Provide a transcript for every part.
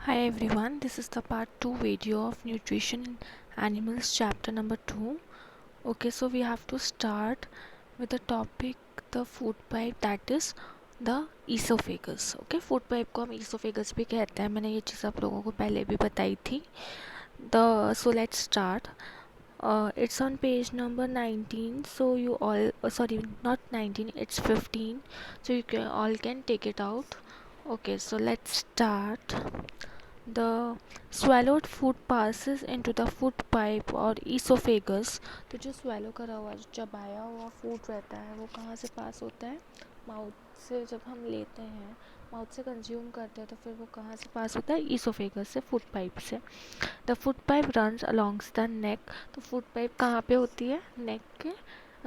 Hi everyone, this is the part 2 video of Nutrition in Animals chapter number 2. Okay, so we have to start with the topic the food pipe, that is the esophagus. Okay, food pipe को हम esophagus भी कहते हैं. मैंने ये चीज़ आप लोगों को पहले भी बताई थी. So let's start. It's on page number 19, so you all sorry, not 19, it's 15, so you can take it out. Okay, so let's start. The swallowed food passes into the food pipe और esophagus. तो जो swallow करा हुआ, जो चबाया हुआ food रहता है, वो कहाँ से पास होता है? माउथ से. जब हम लेते हैं, माउथ से कंज्यूम करते हैं, तो फिर वो कहाँ से पास होता है? ईसोफेगस से, फूड पाइप से. The food pipe runs along the neck. तो फूड पाइप कहाँ पे होती है?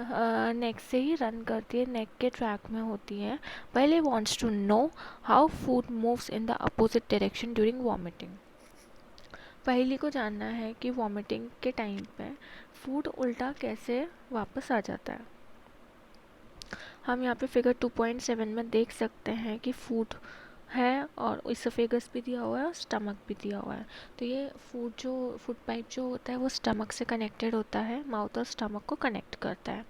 नेक से ही रन करती है, नेक के ट्रैक में होती है. Paheli wants to know how food moves in the opposite direction during vomiting. Paheli को जानना है कि वॉमिटिंग के टाइम पे फूड उल्टा कैसे वापस आ जाता है. हम यहाँ पे फिगर 2.7 में देख सकते हैं कि फूड है और इसोफेगस भी दिया हुआ है और स्टमक भी दिया हुआ है. तो ये फूड पाइप जो होता है वो स्टमक से कनेक्टेड होता है, माउथ और स्टमक को कनेक्ट करता है.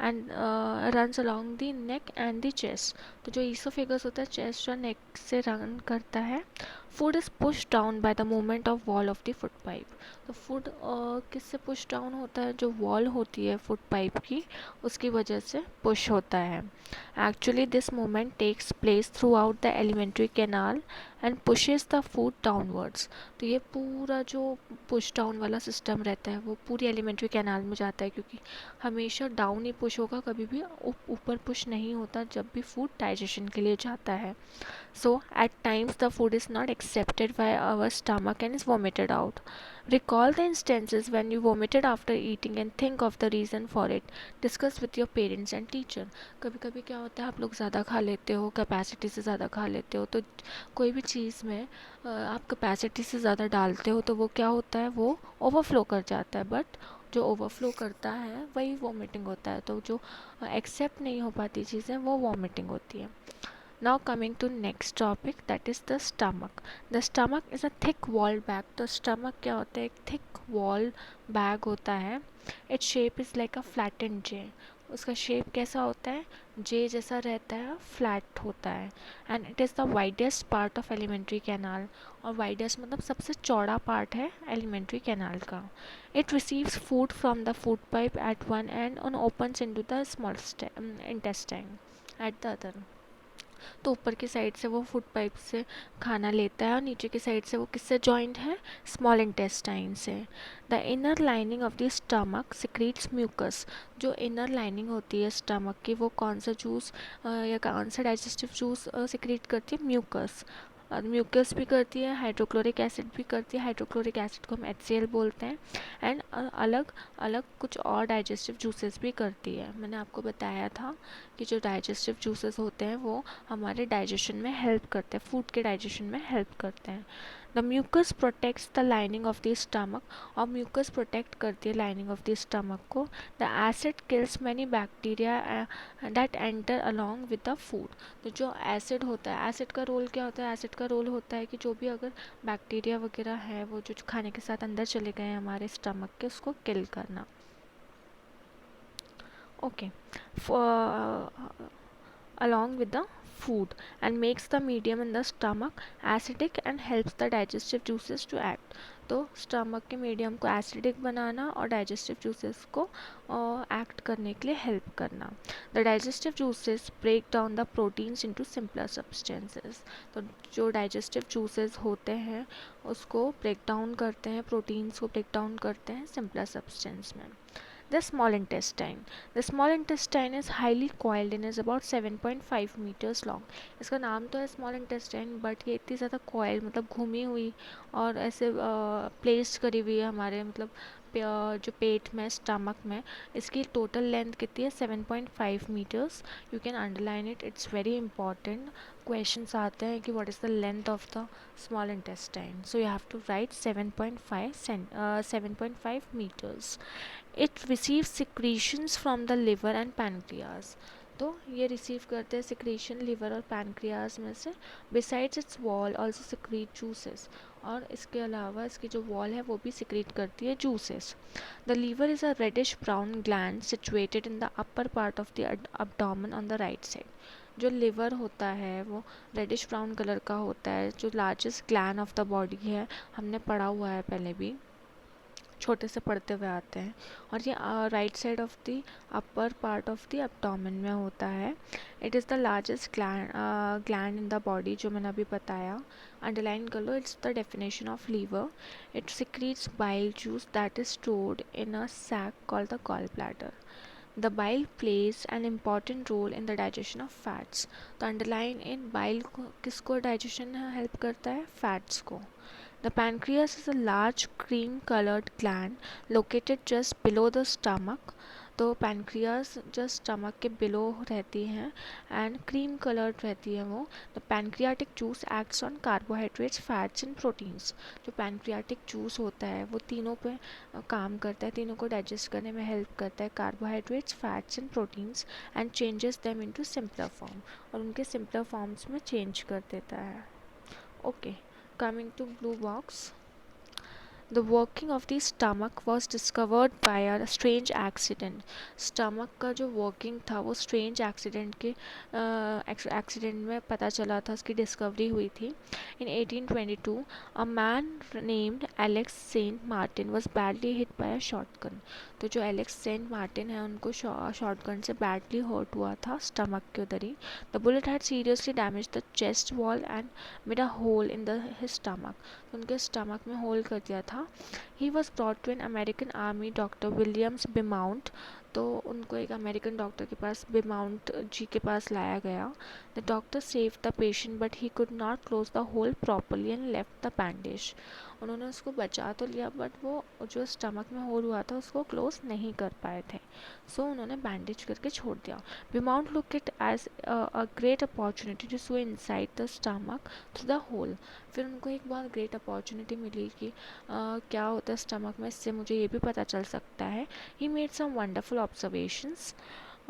And runs along the neck and the chest. तो जो ईसोफेगस होता है चेस्ट और नेक से रन करता है. Food is push down by the movement of wall of the food pipe. तो फूड किससे पुश डाउन होता है? जो वॉल होती है फूड पाइप की, उसकी वजह से पुश होता है. Actually this movement takes place throughout the alimentary canal and pushes the food downwards. तो ये पूरा जो पुश डाउन वाला सिस्टम रहता है वो पूरी एलिमेंट्री कैनाल में जाता है, क्योंकि हमेशा डाउन ही पुश होगा, कभी भी ऊपर पुश नहीं होता जब भी फूड डाइजेशन के लिए जाता है. So, at times the food is not accepted by our stomach and is vomited out. Recall the instances when you vomited after eating and think of the reason for it. Discuss with your parents and teacher. कभी कभी क्या होता है, आप लोग ज़्यादा खा लेते हो, कैपेसिटी से ज़्यादा खा लेते हो, तो कोई भी चीज़ में आप कैपेसिटी से ज़्यादा डालते हो तो वो क्या होता है, वो ओवरफ्लो कर जाता है. बट जो ओवरफ्लो करता है वही वॉमिटिंग होता है. तो जो एक्सेप्ट नहीं हो पाती चीज़ें वो वॉमिटिंग होती है. Now coming to next topic, that is the stomach. The stomach is a thick walled bag. तो stomach क्या होता है? एक thick walled bag होता है. Its shape is like a flattened J. उसका शेप कैसा होता है? J जैसा रहता है, फ्लैट होता है. And it is the widest part of alimentary canal. और वाइडेस्ट मतलब सबसे चौड़ा पार्ट है एलिमेंट्री कैनाल का. It receives food from the food pipe at one end on opens into the small intestine at the other. तो ऊपर की side से वो फूड पाइप से खाना लेता है और नीचे की साइड से वो किससे जॉइंट है? स्मॉल इंटेस्टाइन से. The inner lining of the stomach secretes mucus. जो इनर लाइनिंग होती है स्टमक की, वो कौन सा जूस या कौन सा डाइजेस्टिव जूस सिक्रीट करती है? म्यूकस. और म्यूकस भी करती है, हाइड्रोक्लोरिक एसिड भी करती है. हाइड्रोक्लोरिक एसिड को हम HCl बोलते हैं. एंड अलग अलग कुछ और डाइजेस्टिव जूसेस भी करती है. मैंने आपको बताया था कि जो डाइजेस्टिव जूसेस होते हैं वो हमारे डाइजेशन में हेल्प करते हैं, फूड के डाइजेशन में हेल्प करते हैं. The mucus protects the lining of the stomach. और म्यूकस प्रोटेक्ट करती है लाइनिंग ऑफ द स्टमक को. The acid kills many bacteria that enter along with the food. तो जो एसिड होता है, एसिड का रोल क्या होता है? एसिड का रोल होता है कि जो भी अगर बैक्टीरिया वगैरह है वो जो खाने के साथ अंदर चले गए हैं हमारे स्टमक के, उसको किल करना. Okay. Along with the food, and makes the medium in the stomach acidic and helps the digestive juices to act. तो स्टमक के मीडियम को एसिडिक बनाना और डाइजेस्टिव जूसेस को एक्ट करने के लिए हेल्प करना. The digestive juices break down the proteins into simpler substances. तो जो डाइजेस्टिव जूसेस होते हैं उसको ब्रेक डाउन करते हैं, प्रोटीन्स को ब्रेक डाउन करते हैं सिंपलर सब्सटेंस में. The small intestine. The small intestine is highly coiled and is about 7.5 meters long. इसका नाम तो है small intestine, but ये इतनी ज़्यादा coiled मतलब घूमी हुई और ऐसे प्लेस करी हुई है हमारे मतलब जो पेट में, स्टमक में. इसकी टोटल लेंथ कितनी है? 7.5 metres. You can underline it, it's very important. Questions आते हैं कि what is the length of the small intestine, so you have to write 7.5 meters. It receives secretions from the liver and pancreas. तो ये receive करते हैं secretion liver और pancreas में से। Besides it's wall also secrete juices, और इसके अलावा इसकी जो वॉल है वो भी सिक्रीट करती है juices. The liver is a reddish brown gland situated in the upper part of the abdomen on the right side. जो लिवर होता है वो रेडिश ब्राउन कलर का होता है, जो largest gland of the body है, हमने पढ़ा हुआ है पहले भी, छोटे से पढ़ते हुए आते हैं, और ये right side of the upper part of the abdomen में होता है। It is the largest gland in the body, जो मैंने अभी बताया। अंडरलाइन कर लो, it's the definition of liver. It secretes bile juice that is stored in a sac called the gall bladder. The bile plays an important role in the digestion of fats. तो underline इन bile किसको digestion help करता है? Fats को। The pancreas is a large cream-colored gland located just below the stomach. तो pancreas just stomach के below रहती हैं and cream coloured रहती है वो। The pancreatic juice acts on carbohydrates, fats and proteins. जो पैनक्रियाटिक जूस होता है वो तीनों पे काम करता है, तीनों को डाइजेस्ट करने में हेल्प करता है, carbohydrates, fats and proteins, and changes them into simpler form, और उनके सिंपलर फॉर्म्स में चेंज कर देता है। Okay, coming to blue box. The working of the stomach was discovered by a strange accident. Stomach का जो working था वो strange accident के accident में पता चला था, उसकी discovery हुई थी। In 1822, a man named Alex Saint Martin was badly hit by a shotgun. तो जो एलेक्स सेंट मार्टिन है उनको शॉटगन से बैडली हर्ट हुआ था स्टमक के उधर ही। The bullet had seriously damage the chest wall and made a hole in the his stomach. तो उनके स्टमक में होल कर दिया था। He was brought to an American army doctor Williams Beaumont. तो उनको एक अमेरिकन डॉक्टर के पास, बिमाउंट जी के पास लाया गया। The doctor save the patient but he could not close the hole properly and left the bandage. उन्होंने उसको बचा तो लिया बट वो जो स्टमक में होल हुआ था उसको क्लोज नहीं कर पाए थे, सो उन्होंने बैंडेज करके छोड़ दिया। Beaumont look it as a great opportunity to so inside the stomach through the hole. फिर उनको एक बहुत ग्रेट अपॉर्चुनिटी मिली कि क्या होता है स्टमक में, इससे मुझे ये भी पता चल सकता है। He made some wonderful observations.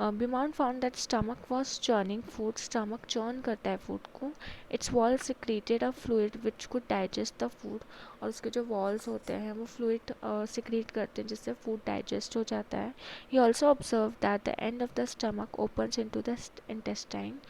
Beaumont found that stomach was churning food, stomach churn करता है फूड को। Its wall secreted a fluid which could digest the food, और उसके जो वॉल्स होते हैं वो फ्लूइड सिक्रीट करते हैं जिससे फूड डाइजेस्ट हो जाता है। He also observe that the end of the stomach opens into the intestine,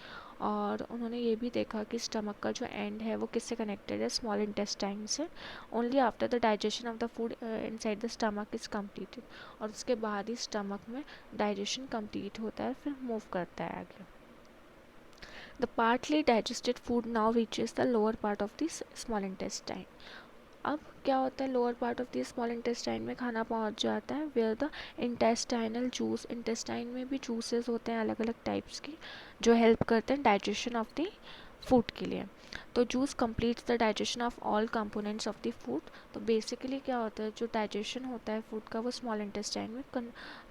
और उन्होंने ये भी देखा कि स्टमक का जो एंड है वो किससे कनेक्टेड है? स्मॉल इंटेस्टाइन से। Only after the digestion of the food inside the stomach is completed, और उसके बाद ही स्टमक में डाइजेशन कंप्लीट होता है, फिर मूव करता है आगे। The partly digested food now reaches the lower part of the small intestine. अब क्या होता है, lower part of the small intestine में खाना पहुंच जाता है, where the intestinal juice, intestine में भी जूसेस होते हैं अलग अलग टाइप्स की जो हेल्प करते हैं डाइजेशन ऑफ द फूड के लिए। तो juice completes the digestion of all components of the food. तो बेसिकली क्या होता है, जो डाइजेशन होता है फूड का वो स्मॉल इंटेस्टाइन में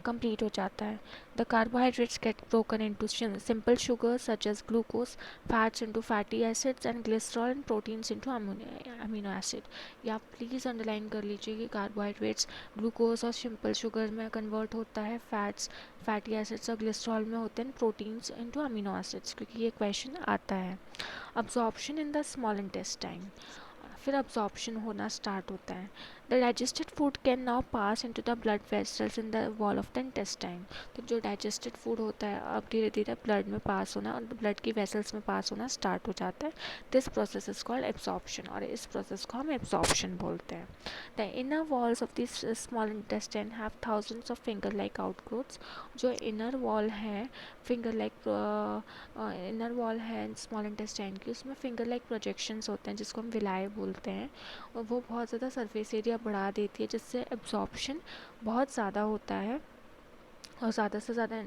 कंप्लीट हो जाता है। The carbohydrates get broken into simple sugar such as glucose, fats into fatty acids and glycerol and proteins into amino acid. या आप प्लीज़ अंडरलाइन कर लीजिए कि कार्बोहाइड्रेट्स ग्लूकोज और सिंपल शुगर में कन्वर्ट होता है, फैट्स फैटी एसिड्स और ग्लिसरॉल में होते हैं, प्रोटीन्स इनटू अमीनो एसिड्स, क्योंकि ये क्वेश्चन आता है। Absorption in the small intestine, फिर अब्जॉर्प्शन होना स्टार्ट होता है। The digested food can now pass into the blood vessels in the wall of the intestine. तो जो डाइजेस्टेड फूड होता है अब धीरे धीरे ब्लड में पास होना और ब्लड की वेसल्स में पास होना स्टार्ट हो जाता है। This process is called absorption, और इस प्रोसेस को हम एब्जॉर्प्शन बोलते हैं। The inner walls of this small intestine have thousands of finger like outgrowths. जो इनर वॉल है, फिंगर लाइक इनर वॉल है स्मॉल इंटेस्टाइन की, उसमें फिंगर लाइक प्रोजेक्शंस होते हैं जिसको हम विलाय बोलते हैं, और वो बहुत ज़्यादा सरफेस एरिया बढ़ा देती है जिससे एब्जॉर्प्शन बहुत ज़्यादा होता है, और ज़्यादा से ज़्यादा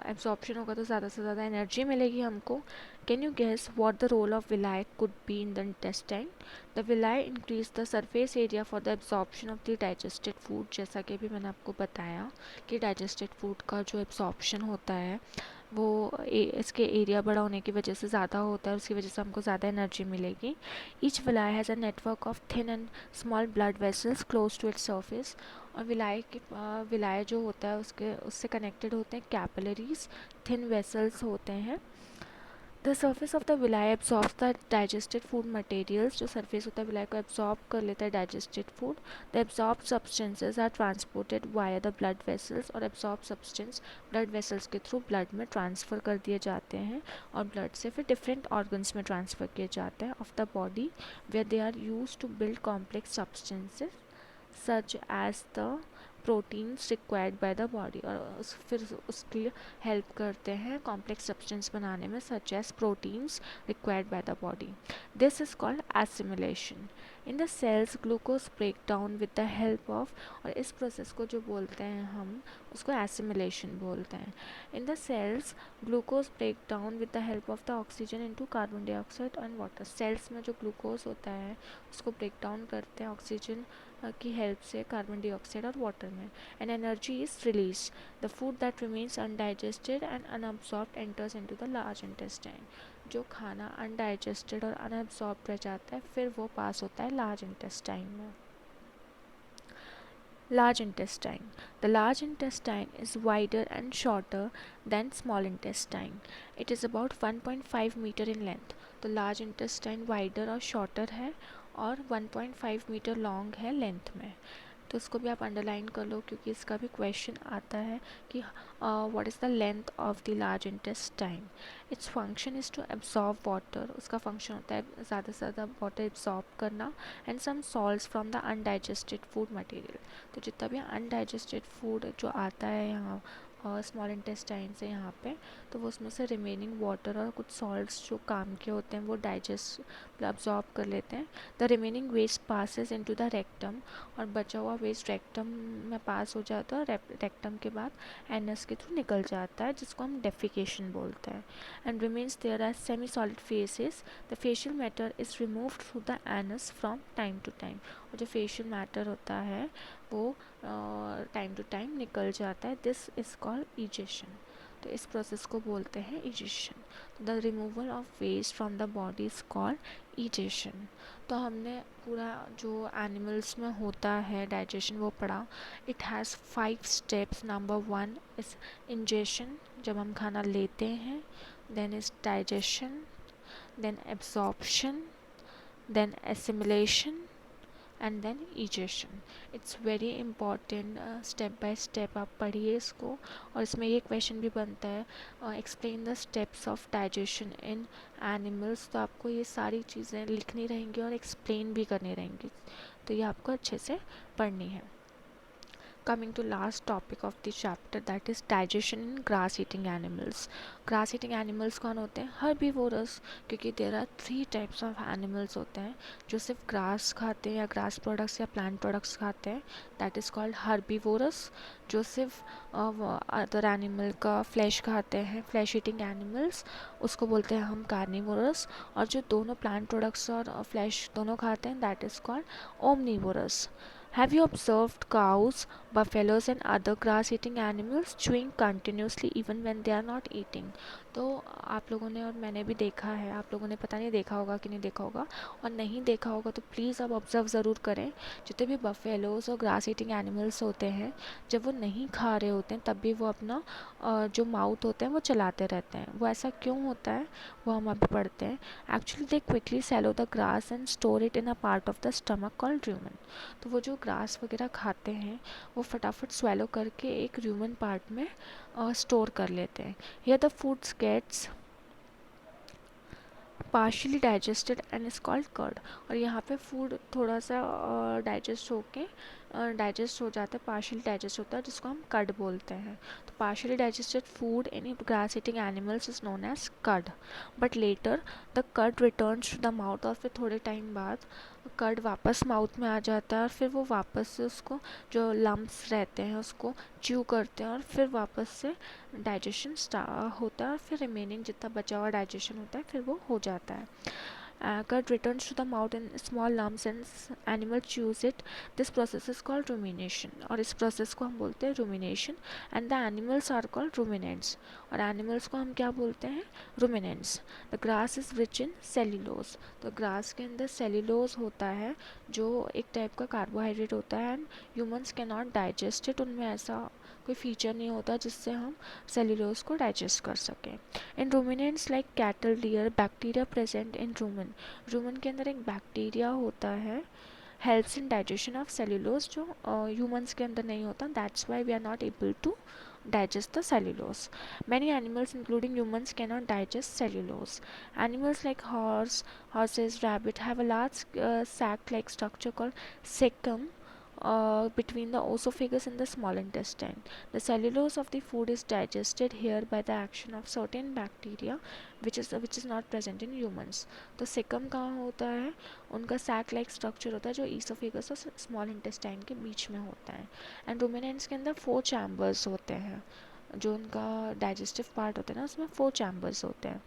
एब्जॉर्प्शन होगा तो ज़्यादा से ज़्यादा एनर्जी मिलेगी हमको। Can you guess what the role of villi could be in the intestine? The villi increase the surface area for the absorption of the digested food. जैसा कि अभी मैंने आपको बताया कि डाइजेस्टेड फूड का जो एब्जॉर्प्शन होता है वो इसके एरिया बड़ा होने की वजह से ज़्यादा होता है, उसकी वजह से हमको ज़्यादा एनर्जी मिलेगी। Each villi has a network of thin and small blood vessels close to its surface, और विलाय जो होता है उससे कनेक्टेड होते हैं कैपिलरीज, थिन वेसल्स होते हैं। The surface of the villi absorbs the digested food materials, जो सरफेस होता है विलाई को एब्जॉर्ब कर लेता है digested food. The absorb substances are transported via the blood vessels, और एब्जॉर्ब सब्सटेंस ब्लड वेसल्स के थ्रू ब्लड में ट्रांसफ़र कर दिए जाते हैं और ब्लड से फिर डिफरेंट ऑर्गन्स में ट्रांसफ़र किए जाते हैं of the body, where they are use to build complex substances such as the proteins required by the body, और फिर उसके लिए हेल्प करते हैं कॉम्प्लेक्स सब्सटेंस बनाने में such as proteins required by the body. This is called assimilation. In the cells glucose break down with the help of, और इस प्रोसेस को जो बोलते हैं हम उसको एसिमिलेशन बोलते हैं। In the cells glucose break down with the help of the oxygen into carbon dioxide and water. Cells में जो ग्लूकोज होता है उसको ब्रेक डाउन करते हैं ऑक्सीजन की हेल्प से कार्बन डाइऑक्साइड और वाटर में, and energy is release. The food that remains undigested and unabsorbed enters into the large intestine. जो खाना अनडाइजेस्टेड और अनअब्सॉर्ब रह जाता है फिर वो पास होता है लार्ज इंटेस्टाइन में। Large intestine. The large intestine is wider and shorter than small intestine. It is about 1.5 meter in length. तो large intestine wider और shorter है और 1.5 मीटर लॉन्ग है लेंथ में। तो इसको भी आप अंडरलाइन कर लो क्योंकि इसका भी क्वेश्चन आता है कि what is the length of the large intestine. Its function is to absorb water. उसका फंक्शन होता है ज़्यादा से ज़्यादा वाटर एब्जॉर्ब करना and some salts from the undigested food material. तो जितना भी अनडाइजेस्टेड फूड जो आता है यहाँ स्मॉल इंटेस्टाइन से यहाँ पे, तो वो उसमें से रिमेनिंग वाटर और कुछ सॉल्ट्स जो काम के होते हैं वो डाइजेस्ट अब्जॉर्ब कर लेते हैं। The remaining waste passes into the rectum, और बचा हुआ वेस्ट रेक्टम में पास हो जाता है। रेक्टम के बाद एनस के थ्रू निकल जाता है जिसको हम डेफिकेशन बोलते हैं। And remains there are semi solid faeces. The faecal matter is removed through the anus from time to time. और जो फेशियल मैटर होता है वो टाइम टू टाइम निकल जाता है। This is called egestion. तो इस प्रोसेस को बोलते हैं egestion. The removal of waste from the body is called egestion. तो हमने पूरा जो एनिमल्स में होता है डाइजेशन वो पढ़ा। It has 5 steps. Number 1 is ingestion, जब हम खाना लेते हैं। Then is digestion, then absorption, then assimilation and then egestion. It's very important, step by step आप पढ़िए इसको। और इसमें ये क्वेश्चन भी बनता है explain the steps of digestion in animals. तो आपको ये सारी चीज़ें लिखनी रहेंगी और एक्सप्लेन भी करनी रहेंगी, तो ये आपको अच्छे से पढ़नी है। Coming to last topic of the chapter, that is digestion in grass eating animals. Grass eating animals कौन होते हैं? Herbivorous, क्योंकि there are 3 types of animals होते हैं जो सिर्फ grass खाते हैं या grass products या plant products खाते हैं, that is called herbivorous। जो सिर्फ other animal का flesh खाते हैं, flesh eating animals, उसको बोलते हैं हम carnivorous। और जो दोनों plant products और flesh दोनों खाते हैं, that is called omnivorous। Have you observed cows, buffaloes and other grass-eating animals chewing continuously even when they are not eating? तो आप लोगों ने और मैंने भी देखा है, आप लोगों ने पता नहीं देखा होगा कि नहीं देखा होगा, और नहीं देखा होगा तो प्लीज़ आप ऑब्ज़र्व ज़रूर करें। जितने भी बफेलोज़ और ग्रास ईटिंग एनिमल्स होते हैं, जब वो नहीं खा रहे होते हैं तब भी वो अपना जो माउथ होते हैं वो चलाते रहते हैं। वो ऐसा क्यों होता है वो हम अभी पढ़ते हैं। Actually they quickly swallow the grass and store it in a part of the stomach called rumen. तो वो जो ग्रास वगैरह खाते हैं वो फटाफट स्वेलो करके एक रूमेन पार्ट में स्टोर कर लेते हैं। Here the foods gets partially digested and is called cud. और यहाँ पे फूड थोड़ा सा डाइजेस्ट होके डाइजेस्ट हो जाता है, पार्शियली डाइजेस्ट होता है, जिसको हम कर्ड बोलते हैं। तो partially digested food in grass eating animals is known as cud. But later the cud returns to the mouth, और फिर थोड़े टाइम बाद कर्ड वापस माउथ में आ जाता है और फिर वो वापस से उसको जो लम्प्स रहते हैं उसको च्यू करते हैं और फिर वापस से डाइजेशन होता है और फिर रिमेनिंग जितना बचा हुआ डाइजेशन होता है फिर वो हो जाता है। Gut returns to the mouth in small lumps and animal chews it. This process is called rumination, और इस process को हम बोलते हैं rumination. And the animals are called ruminants, और animals को हम क्या बोलते हैं? ruminants. The grass is rich in cellulose. तो grass के अंदर cellulose होता है जो एक टाइप का कार्बोहाइड्रेट होता है, and humans can not digest it. उनमें ऐसा कोई फीचर नहीं होता जिससे हम सेल्यूलोज को डाइजेस्ट कर सकें. In ruminants like cattle, deer, bacteria present in rumen. Rumen के अंदर एक बैक्टीरिया होता है, helps in digestion of cellulose, जो ह्यूमन्स के अंदर नहीं होता. That's why we are not able to digest the cellulose. Many animals, including humans, cannot digest cellulose. Animals like horses, rabbit have a large sac-like structure called cecum between the esophagus and the small intestine. The cellulose of the food is digested here by the action of certain bacteria, which is not present in humans. तो cecum कहाँ होता है? उनका sac like structure होता है जो esophagus और small intestine के बीच में होता है. And ruminants के अंदर 4 chambers होते हैं. जो उनका digestive part होता है ना, उसमें 4 chambers होते हैं.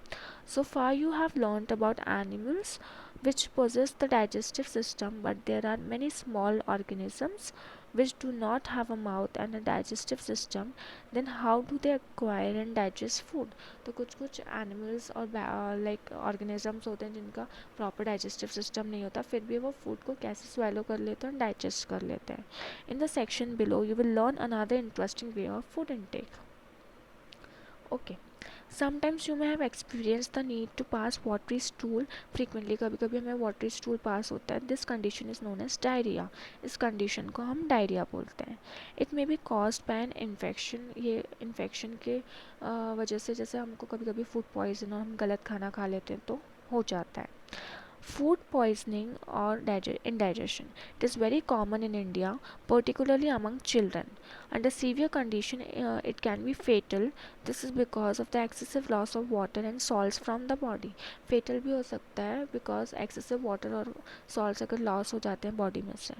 So far you have learnt about animals which possess the digestive system, but there are many small organisms which do not have a mouth and a digestive system. Then how do they acquire and digest food? तो कुछ कुछ animals और like organisms होते हैं जिनका proper digestive system नहीं होता, फिर भी वो food को कैसे swallow कर लेते हैं और digest कर लेते हैं. In the section below you will learn another interesting way of food intake. Okay. Sometimes you may have experienced the need to pass watery stool frequently. कभी कभी हमें watery stool pass होता है. This condition is known as diarrhea. इस condition को हम diarrhea बोलते हैं. It may be caused by an infection. ये infection के वजह से, जैसे हमको कभी कभी food poison और हम गलत खाना खा लेते हैं तो हो जाता है. Food poisoning or indigestion. It is very common in India, particularly among children. Under severe condition, it can be fatal. This is because of the excessive loss of water and salts from the body. Fatal भी हो सकता है because excessive water और salts अगर loss हो जाते हैं body में से.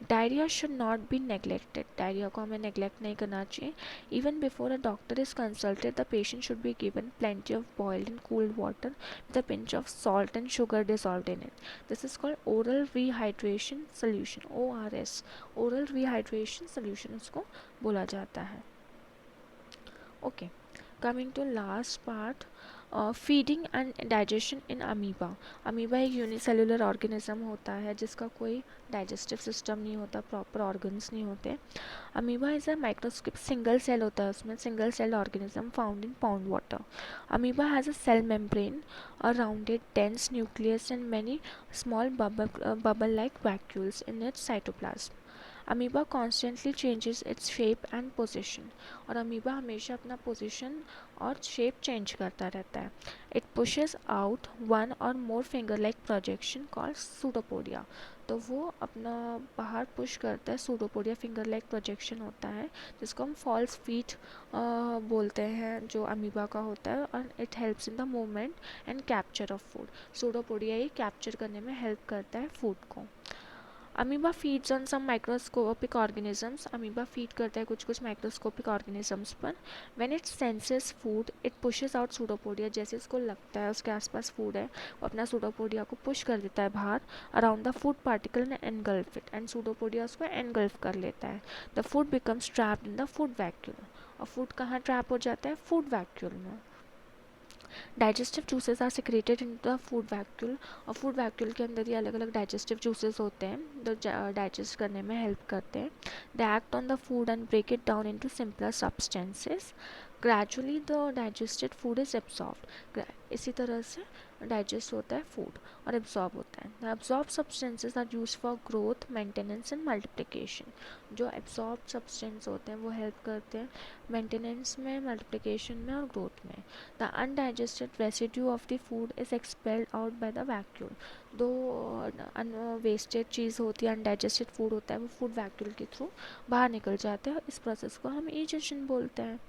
Diarrhea should not be neglected. Diarrhea को हमें neglect नहीं करना चाहिए. Even before a doctor is consulted, the patient should be given plenty of boiled and cooled water with a pinch of salt and sugar dissolved in it. This is called oral rehydration solution, ORS. Oral rehydration solution उसको बोला जाता है. Okay, coming to last part, feeding and digestion in amoeba. Amoeba एक unicellular organism होता है जिसका कोई digestive system नहीं होता, प्रॉपर ऑर्गन्स नहीं होते. Amoeba is a microscopic single cell होता है, उसमें single cell organism found in pond water. Amoeba has a cell membrane, a rounded dense nucleus and many small bubble like vacuoles in its cytoplasm. Amoeba constantly changes its shape and position, और amoeba हमेशा अपना position और shape change करता रहता है. It pushes out one or more finger like projection called pseudopodia. तो वो अपना बाहर पुश करता है, सूडोपोडिया फिंगर लाइक प्रोजेक्शन होता है जिसको हम फॉल्स फीट बोलते हैं, जो अमीबा का होता है. और it helps in the movement and capture of food. Pseudopodia ही कैप्चर करने में हेल्प करता है फूड को. Amoeba feeds on some microscopic organisms. Amoeba feed करता है कुछ कुछ माइक्रोस्कोपिक ऑर्गेनिजम्स पर. When it senses food it pushes out pseudopodia. जैसे इसको लगता है उसके आसपास फूड है, वो अपना सूडोपोडिया को पुश कर देता है बाहर around the food particle and engulf it, and pseudopodia उसको एनगल्फ कर लेता है. The food becomes trapped in the food vacuole. और फूड कहाँ ट्रैप हो जाता है? फूड वैक्यूल में. Digestive juices are secreted in the food vacuole. और फूड वैक्यूल के अंदर ही अलग अलग डाइजेस्टिव जूसेस होते हैं जो डाइजेस्ट करने में हेल्प करते हैं. They act on the food and break it down into simpler substances. Gradually the digested food is absorbed. इसी तरह से डाइजेस्ट होता है फूड और एब्जॉर्ब होता है. The absorb substances are use for growth, maintenance and multiplication. जो absorb substance होते हैं वो हेल्प करते हैं मेंटेनेंस में, मल्टीप्लिकेशन में और ग्रोथ में. The undigested residue of the food is expelled out by the vacuole. दो वेस्टेड चीज़ होती है, अनडाइजेस्टेड फूड होता है, वो फूड वैक्यूल के थ्रू बाहर निकल जाते हैं. इस प्रोसेस को हम ईजेशन बोलते हैं.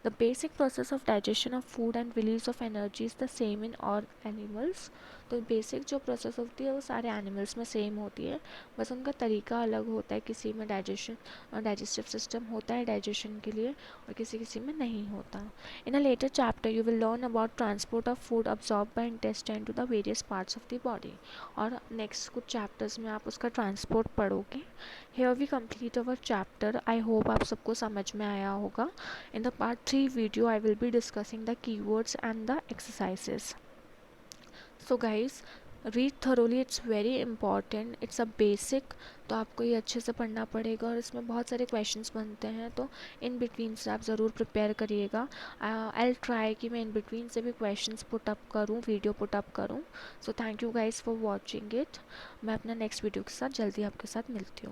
The basic process of digestion of food and release of energy is the same in all animals. तो बेसिक जो प्रोसेस होती है वो सारे एनिमल्स में सेम होती है, बस उनका तरीका अलग होता है। किसी में डाइजेस्टिव सिस्टम होता है डाइजेशन के लिए और किसी किसी में नहीं होता। In a later chapter you will learn about transport of food absorb by intestine to the various parts of the body, और नेक्स्ट कुछ चैप्टर्स में आप उसका ट्रांसपोर्ट पढ़ोगे। Here we complete our chapter. I hope आप सबको समझ में आया होगा. In the part 3 video, I will be discussing the keywords and the exercises. So guys, read thoroughly. It's very important. It's a basic. तो आपको ये अच्छे से पढ़ना पड़ेगा और इसमें बहुत सारे क्वेश्चंस बनते हैं, तो इन बिटवीन से आप ज़रूर प्रिपेयर करिएगा. आई ट्राई कि मैं इन बिटवीन से भी क्वेश्चंस पुट अप करूँ, वीडियो पुट अप करूँ. So thank you guys for watching it. मैं अपना नेक्स्ट वीडियो के साथ जल्दी आपके साथ मिलती हूँ.